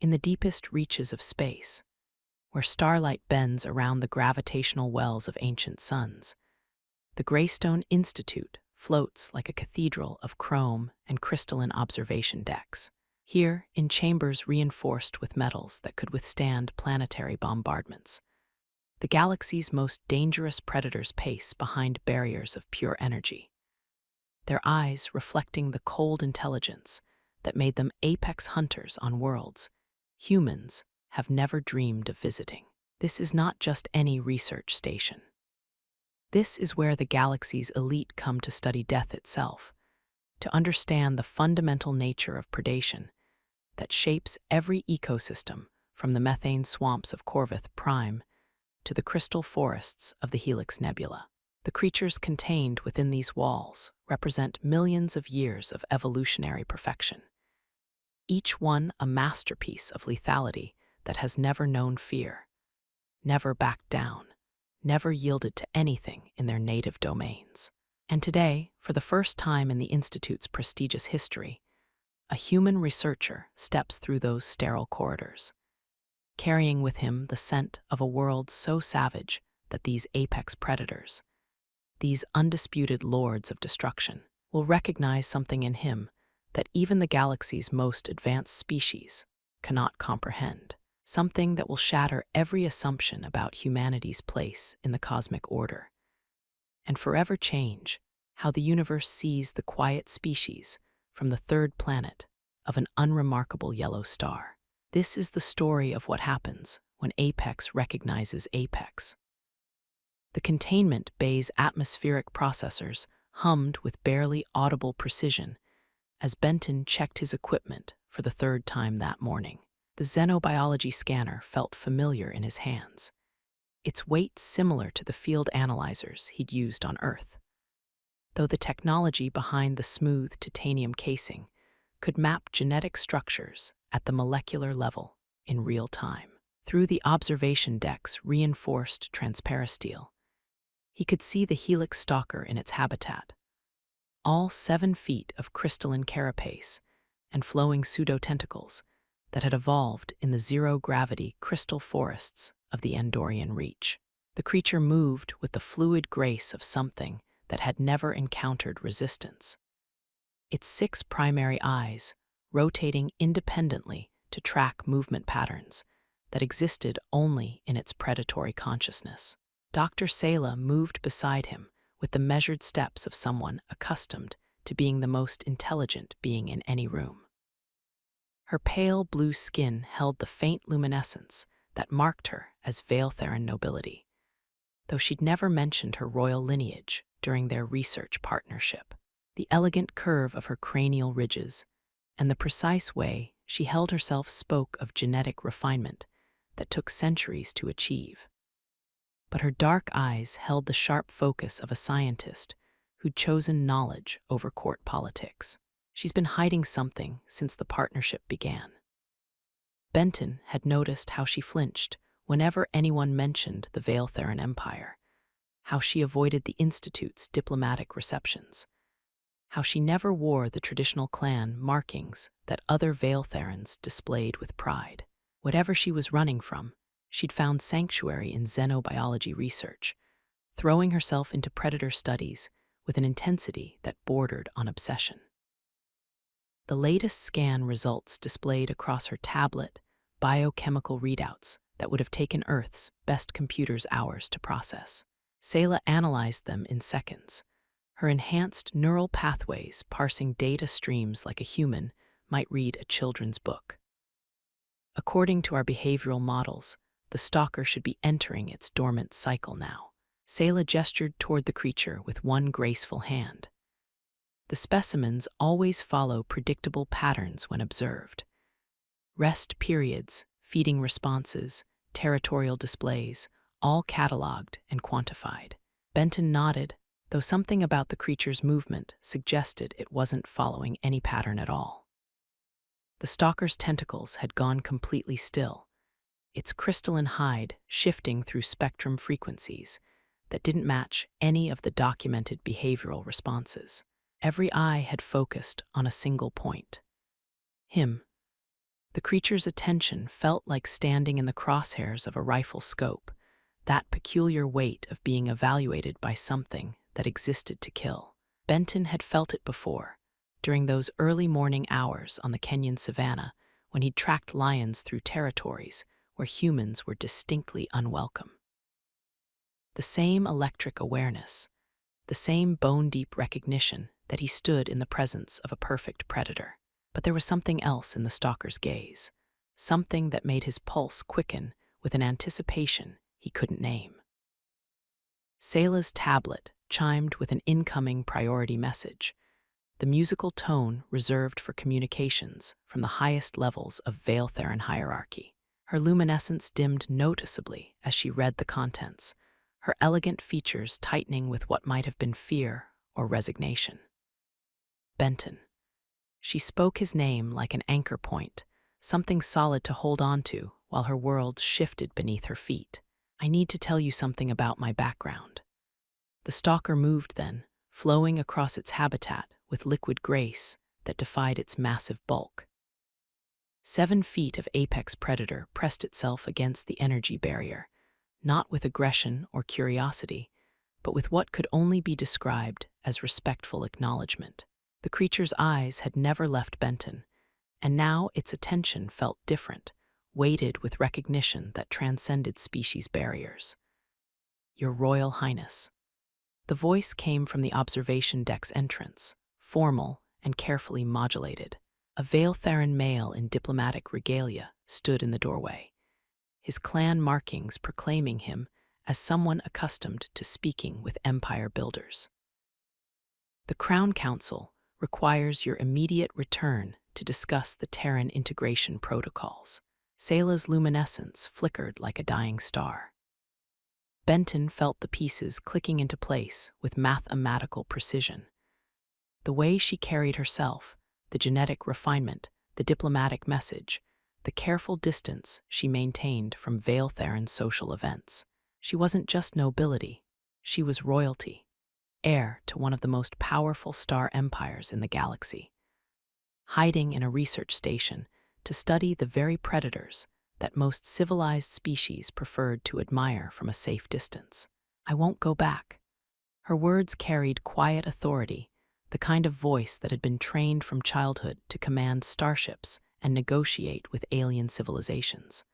In the deepest reaches of space, where starlight bends around the gravitational wells of ancient suns, the Greystone Institute floats like a cathedral of chrome and crystalline observation decks. Here, in chambers reinforced with metals that could withstand planetary bombardments, the galaxy's most dangerous predators pace behind barriers of pure energy, their eyes reflecting the cold intelligence that made them apex hunters on worlds humans have never dreamed of visiting. This is not just any research station. This is where the galaxy's elite come to study death itself, to understand the fundamental nature of predation that shapes every ecosystem from the methane swamps of Corvith Prime to the crystal forests of the Helix Nebula. The creatures contained within these walls represent millions of years of evolutionary perfection, each one a masterpiece of lethality that has never known fear, never backed down, never yielded to anything in their native domains. And today, for the first time in the Institute's prestigious history, a human researcher steps through those sterile corridors, carrying with him the scent of a world so savage that these apex predators, these undisputed lords of destruction, will recognize something in him that even the galaxy's most advanced species cannot comprehend. Something that will shatter every assumption about humanity's place in the cosmic order, and forever change how the universe sees the quiet species from the third planet of an unremarkable yellow star. This is the story of what happens when Apex recognizes Apex. The containment bay's atmospheric processors hummed with barely audible precision as Benton checked his equipment for the third time that morning. The xenobiology scanner felt familiar in his hands, its weight similar to the field analyzers he'd used on Earth, though the technology behind the smooth titanium casing could map genetic structures at the molecular level in real time. Through the observation deck's reinforced transparasteel, he could see the helix stalker in its habitat, all 7 feet of crystalline carapace and flowing pseudotentacles that had evolved in the zero-gravity crystal forests of the Andorian Reach. The creature moved with the fluid grace of something that had never encountered resistance, its 6 primary eyes rotating independently to track movement patterns that existed only in its predatory consciousness. Dr. Sela moved beside him with the measured steps of someone accustomed to being the most intelligent being in any room. Her pale blue skin held the faint luminescence that marked her as Valetheran nobility, though she'd never mentioned her royal lineage during their research partnership. The elegant curve of her cranial ridges and the precise way she held herself spoke of genetic refinement that took centuries to achieve. But her dark eyes held the sharp focus of a scientist who'd chosen knowledge over court politics. She's been hiding something since the partnership began. Benton had noticed how she flinched whenever anyone mentioned the Valetheran Empire, how she avoided the Institute's diplomatic receptions, how she never wore the traditional clan markings that other Valetherans displayed with pride. Whatever she was running from, she'd found sanctuary in xenobiology research, throwing herself into predator studies with an intensity that bordered on obsession. The latest scan results displayed across her tablet biochemical readouts that would have taken Earth's best computers hours to process. Sela analyzed them in seconds, her enhanced neural pathways parsing data streams like a human might read a children's book. According to our behavioral models, the stalker should be entering its dormant cycle now. Sela gestured toward the creature with one graceful hand. The specimens always follow predictable patterns when observed. Rest periods, feeding responses, territorial displays, all cataloged and quantified. Benton nodded, though something about the creature's movement suggested it wasn't following any pattern at all. The stalker's tentacles had gone completely still, its crystalline hide shifting through spectrum frequencies that didn't match any of the documented behavioral responses. Every eye had focused on a single point. Him, The creature's attention felt like standing in the crosshairs of a rifle scope, that peculiar weight of being evaluated by something that existed to kill. Benton had felt it before, during those early morning hours on the Kenyan savanna when he'd tracked lions through territories where humans were distinctly unwelcome. The same electric awareness, the same bone-deep recognition that he stood in the presence of a perfect predator. But there was something else in the stalker's gaze, something that made his pulse quicken with an anticipation he couldn't name. Selah's tablet chimed with an incoming priority message, the musical tone reserved for communications from the highest levels of Veiltheran hierarchy. Her luminescence dimmed noticeably as she read the contents, her elegant features tightening with what might have been fear or resignation. Benton. She spoke his name like an anchor point, something solid to hold on to while her world shifted beneath her feet. I need to tell you something about my background. The stalker moved then, flowing across its habitat with liquid grace that defied its massive bulk. 7 feet of apex predator pressed itself against the energy barrier, not with aggression or curiosity, but with what could only be described as respectful acknowledgement. The creature's eyes had never left Benton, and now its attention felt different, weighted with recognition that transcended species barriers. Your Royal Highness. The voice came from the observation deck's entrance, formal and carefully modulated. A Veiltheran male in diplomatic regalia stood in the doorway, his clan markings proclaiming him as someone accustomed to speaking with empire builders. The Crown Council requires your immediate return to discuss the Terran integration protocols. Selah's luminescence flickered like a dying star. Benton felt the pieces clicking into place with mathematical precision. The way she carried herself, the genetic refinement, the diplomatic message, the careful distance she maintained from Veiltheran social events. She wasn't just nobility, she was royalty, heir to one of the most powerful star empires in the galaxy, hiding in a research station to study the very predators that most civilized species preferred to admire from a safe distance. I won't go back. Her words carried quiet authority, the kind of voice that had been trained from childhood to command starships and negotiate with alien civilizations.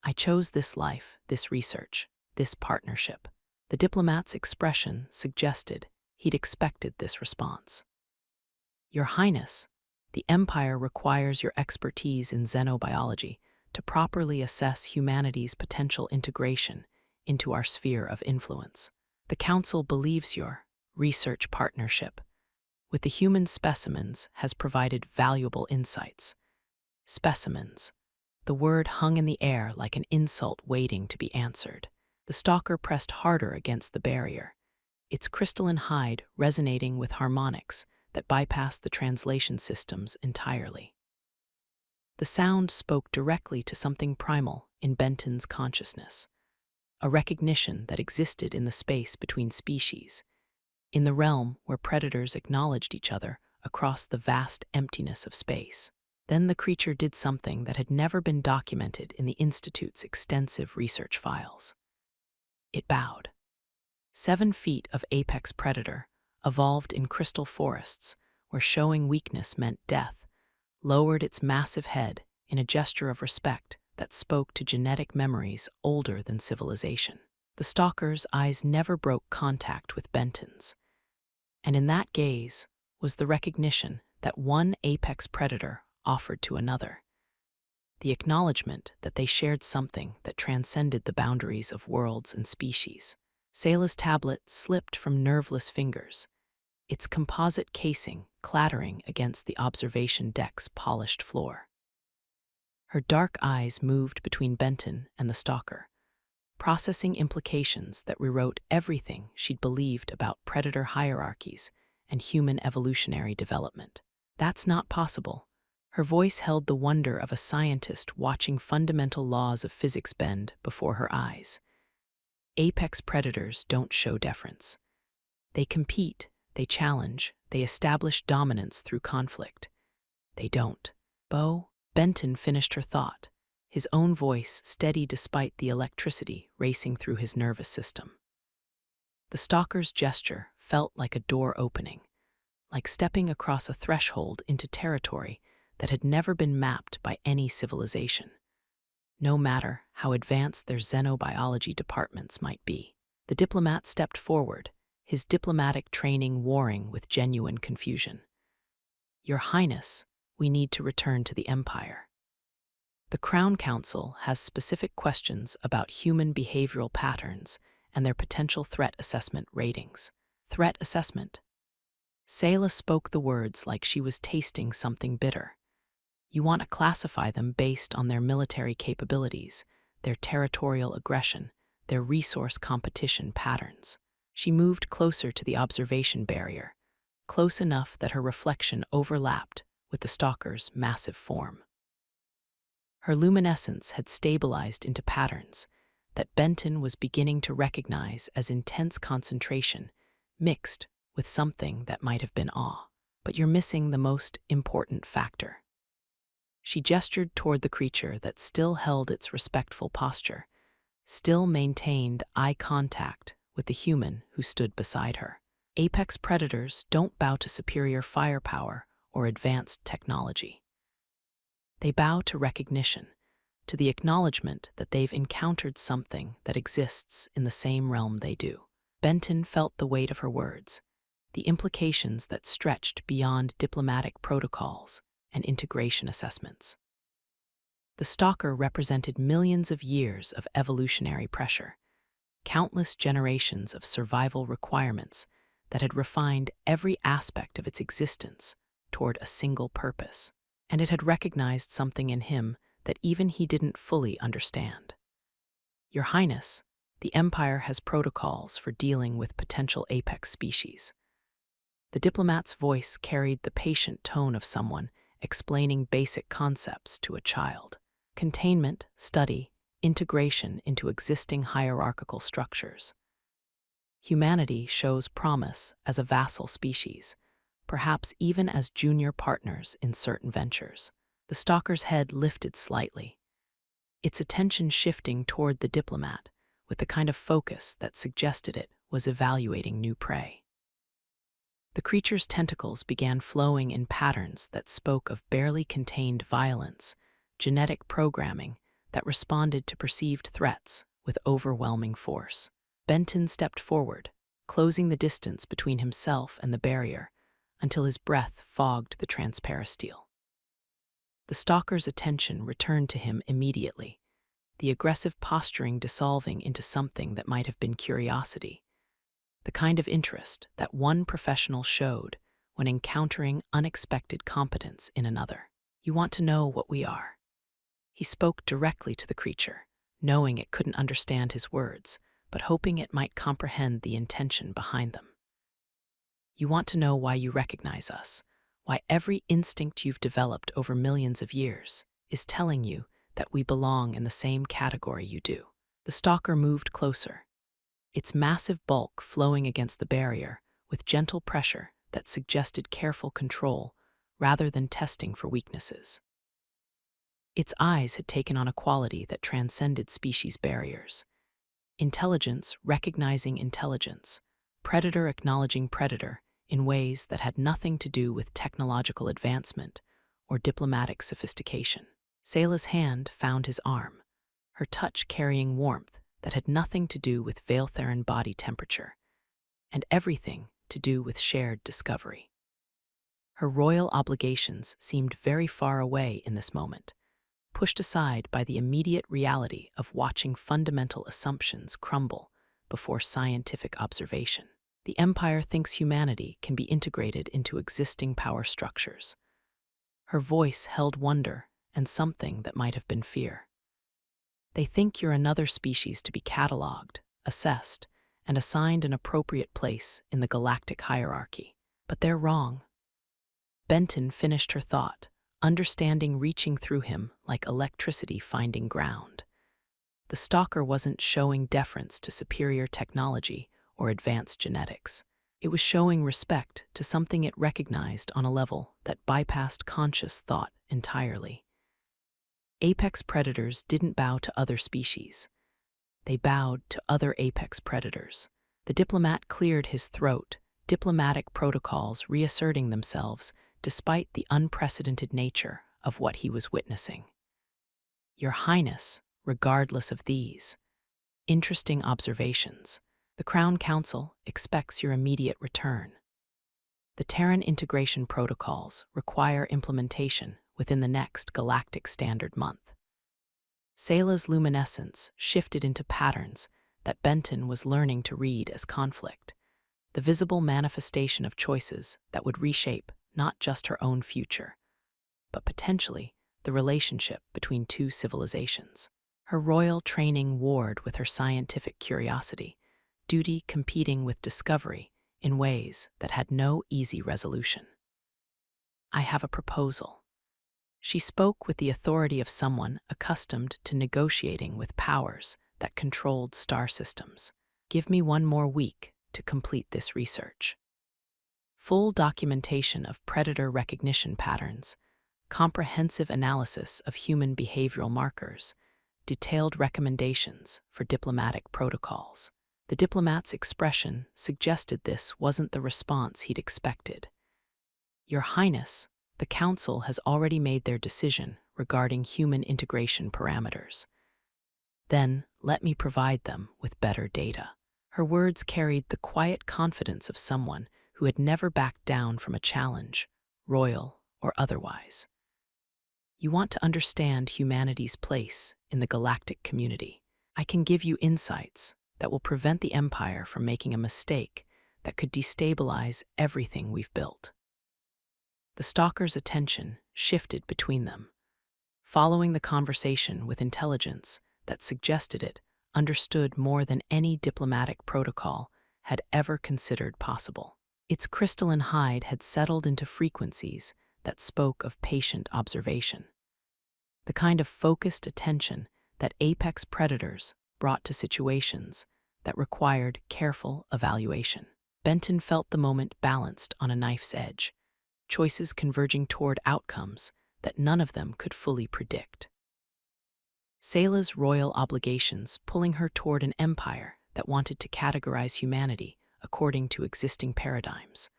I chose this life, this research, this partnership. The diplomat's expression suggested he'd expected this response. Your Highness, the Empire requires your expertise in xenobiology to properly assess humanity's potential integration into our sphere of influence. The Council believes your research partnership with the human specimens has provided valuable insights. Specimens. The word hung in the air like an insult waiting to be answered. The stalker pressed harder against the barrier, its crystalline hide resonating with harmonics that bypassed the translation systems entirely. The sound spoke directly to something primal in Benton's consciousness, a recognition that existed in the space between species, in the realm where predators acknowledged each other across the vast emptiness of space. Then the creature did something that had never been documented in the Institute's extensive research files. It bowed. 7 feet of apex predator, evolved in crystal forests where showing weakness meant death, lowered its massive head in a gesture of respect that spoke to genetic memories older than civilization. The stalker's eyes never broke contact with Benton's, and in that gaze was the recognition that one apex predator offered to another, the acknowledgement that they shared something that transcended the boundaries of worlds and species. Selah's tablet slipped from nerveless fingers, its composite casing clattering against the observation deck's polished floor. Her dark eyes moved between Benton and the stalker, processing implications that rewrote everything she'd believed about predator hierarchies and human evolutionary development. That's not possible. Her voice held the wonder of a scientist watching fundamental laws of physics bend before her eyes. Apex predators don't show deference. They compete, they challenge, they establish dominance through conflict. They don't bow. Benton finished her thought, his own voice steady despite the electricity racing through his nervous system. The stalker's gesture felt like a door opening, like stepping across a threshold into territory that had never been mapped by any civilization, no matter how advanced their xenobiology departments might be. The diplomat stepped forward, his diplomatic training warring with genuine confusion. "Your Highness, we need to return to the Empire. The Crown Council has specific questions about human behavioral patterns and their potential threat assessment ratings." Threat assessment. Sayla spoke the words like she was tasting something bitter. "You want to classify them based on their military capabilities, their territorial aggression, their resource competition patterns." She moved closer to the observation barrier, close enough that her reflection overlapped with the stalker's massive form. Her luminescence had stabilized into patterns that Benton was beginning to recognize as intense concentration mixed with something that might have been awe. "But you're missing the most important factor." She gestured toward the creature that still held its respectful posture, still maintained eye contact with the human who stood beside her. Apex predators don't bow to superior firepower or advanced technology. They bow to recognition, to the acknowledgement that they've encountered something that exists in the same realm they do. Benton felt the weight of her words, the implications that stretched beyond diplomatic protocols and integration assessments. The stalker represented millions of years of evolutionary pressure, countless generations of survival requirements that had refined every aspect of its existence toward a single purpose, and it had recognized something in him that even he didn't fully understand. "Your Highness, the Empire has protocols for dealing with potential apex species." The diplomat's voice carried the patient tone of someone explaining basic concepts to a child. Containment, study, integration into existing hierarchical structures. Humanity shows promise as a vassal species, perhaps even as junior partners in certain ventures. The stalker's head lifted slightly, its attention shifting toward the diplomat with the kind of focus that suggested it was evaluating new prey. The creature's tentacles began flowing in patterns that spoke of barely contained violence, genetic programming that responded to perceived threats with overwhelming force. Benton stepped forward, closing the distance between himself and the barrier until his breath fogged the transparisteel. The stalker's attention returned to him immediately, the aggressive posturing dissolving into something that might have been curiosity, the kind of interest that one professional showed when encountering unexpected competence in another. "You want to know what we are." He spoke directly to the creature, knowing it couldn't understand his words, but hoping it might comprehend the intention behind them. "You want to know why you recognize us, why every instinct you've developed over millions of years is telling you that we belong in the same category you do." The stalker moved closer, its massive bulk flowing against the barrier with gentle pressure that suggested careful control rather than testing for weaknesses. Its eyes had taken on a quality that transcended species barriers. Intelligence recognizing intelligence, predator acknowledging predator in ways that had nothing to do with technological advancement or diplomatic sophistication. Sayla's hand found his arm, her touch carrying warmth that had nothing to do with Veiltheran body temperature, and everything to do with shared discovery. Her royal obligations seemed very far away in this moment, pushed aside by the immediate reality of watching fundamental assumptions crumble before scientific observation. The Empire thinks humanity can be integrated into existing power structures. Her voice held wonder and something that might have been fear. "They think you're another species to be cataloged, assessed, and assigned an appropriate place in the galactic hierarchy. But they're wrong." Benton finished her thought, understanding reaching through him like electricity finding ground. The stalker wasn't showing deference to superior technology or advanced genetics. It was showing respect to something it recognized on a level that bypassed conscious thought entirely. Apex predators didn't bow to other species. They bowed to other apex predators. The diplomat cleared his throat, diplomatic protocols reasserting themselves despite the unprecedented nature of what he was witnessing. Your Highness, regardless of these interesting observations, the Crown Council expects your immediate return. The Terran integration protocols require implementation within the next galactic standard month. Sayla's luminescence shifted into patterns that Benton was learning to read as conflict, the visible manifestation of choices that would reshape not just her own future, but potentially the relationship between two civilizations. Her royal training warred with her scientific curiosity, duty competing with discovery in ways that had no easy resolution. I have a proposal. She spoke with the authority of someone accustomed to negotiating with powers that controlled star systems. Give me 1 more week to complete this research. Full documentation of predator recognition patterns, comprehensive analysis of human behavioral markers, detailed recommendations for diplomatic protocols. The diplomat's expression suggested this wasn't the response he'd expected. Your Highness, the Council has already made their decision regarding human integration parameters. Then let me provide them with better data. Her words carried the quiet confidence of someone who had never backed down from a challenge, royal or otherwise. You want to understand humanity's place in the galactic community. I can give you insights that will prevent the Empire from making a mistake that could destabilize everything we've built. The stalker's attention shifted between them, following the conversation with intelligence that suggested it understood more than any diplomatic protocol had ever considered possible. Its crystalline hide had settled into frequencies that spoke of patient observation, the kind of focused attention that apex predators brought to situations that required careful evaluation. Benton felt the moment balanced on a knife's edge, choices converging toward outcomes that none of them could fully predict. Sayla's royal obligations pulling her toward an empire that wanted to categorize humanity according to existing paradigms,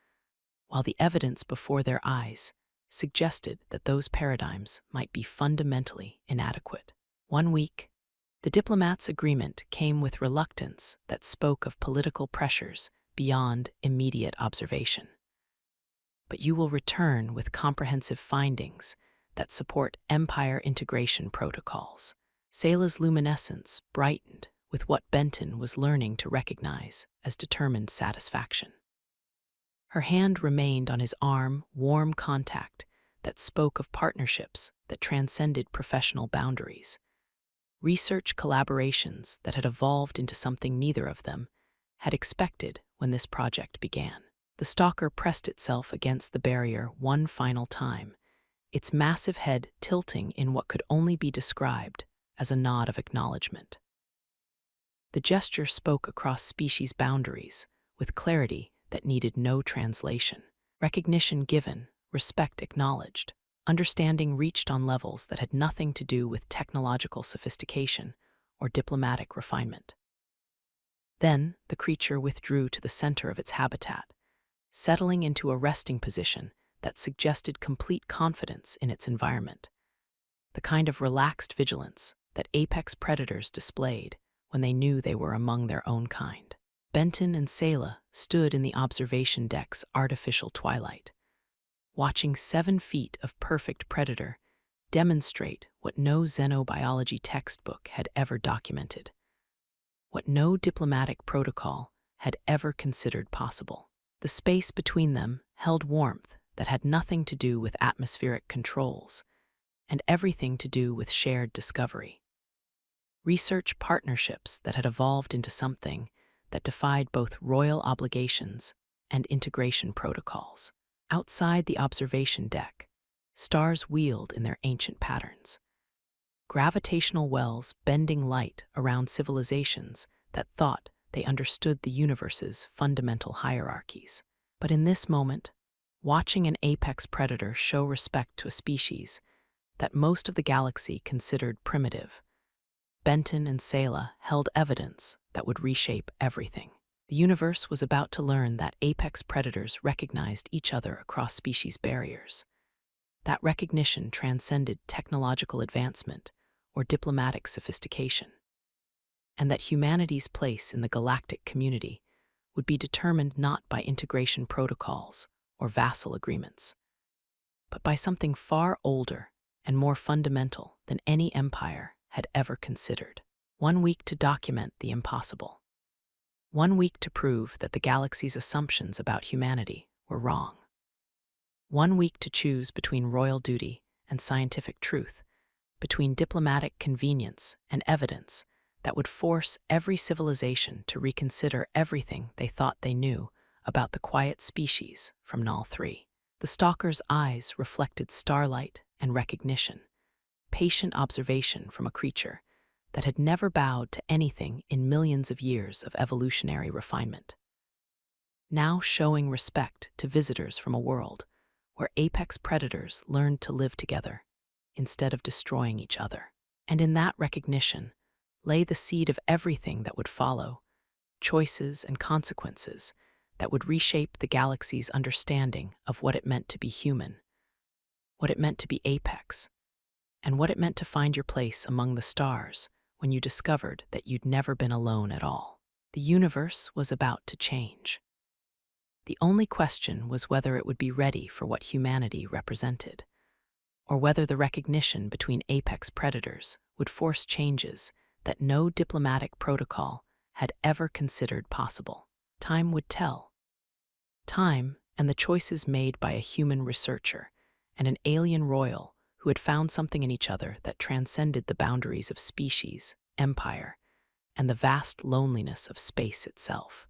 while the evidence before their eyes suggested that those paradigms might be fundamentally inadequate. 1 week, the diplomat's agreement came with reluctance that spoke of political pressures beyond immediate observation. But you will return with comprehensive findings that support Empire integration protocols. Sayla's luminescence brightened with what Benton was learning to recognize as determined satisfaction. Her hand remained on his arm, warm contact that spoke of partnerships that transcended professional boundaries, research collaborations that had evolved into something neither of them had expected when this project began. The stalker pressed itself against the barrier one final time, its massive head tilting in what could only be described as a nod of acknowledgement. The gesture spoke across species boundaries with clarity that needed no translation. Recognition given, respect acknowledged, understanding reached on levels that had nothing to do with technological sophistication or diplomatic refinement. Then the creature withdrew to the center of its habitat, settling into a resting position that suggested complete confidence in its environment, the kind of relaxed vigilance that apex predators displayed when they knew they were among their own kind. Benton and Sayla stood in the observation deck's artificial twilight, watching 7 feet of perfect predator demonstrate what no xenobiology textbook had ever documented, what no diplomatic protocol had ever considered possible. The space between them held warmth that had nothing to do with atmospheric controls and everything to do with shared discovery. Research partnerships that had evolved into something that defied both royal obligations and integration protocols. Outside the observation deck, stars wheeled in their ancient patterns, gravitational wells bending light around civilizations that thought they understood the universe's fundamental hierarchies. But in this moment, watching an apex predator show respect to a species that most of the galaxy considered primitive. Benton and Sela held evidence that would reshape everything. The universe was about to learn that apex predators recognized each other across species barriers. That recognition transcended technological advancement or diplomatic sophistication, and that humanity's place in the galactic community would be determined not by integration protocols or vassal agreements, but by something far older and more fundamental than any empire had ever considered. 1 week to document the impossible. 1 week to prove that the galaxy's assumptions about humanity were wrong. 1 week to choose between royal duty and scientific truth, between diplomatic convenience and evidence that would force every civilization to reconsider everything they thought they knew about the quiet species from Null 3. The stalker's eyes reflected starlight and recognition, patient observation from a creature that had never bowed to anything in millions of years of evolutionary refinement. Now showing respect to visitors from a world where apex predators learned to live together instead of destroying each other. And in that recognition lay the seed of everything that would follow, choices and consequences that would reshape the galaxy's understanding of what it meant to be human, what it meant to be apex, and what it meant to find your place among the stars when you discovered that you'd never been alone at all. The universe was about to change. The only question was whether it would be ready for what humanity represented, or whether the recognition between apex predators would force changes that no diplomatic protocol had ever considered possible. Time would tell. Time and the choices made by a human researcher and an alien royal who had found something in each other that transcended the boundaries of species, empire, and the vast loneliness of space itself.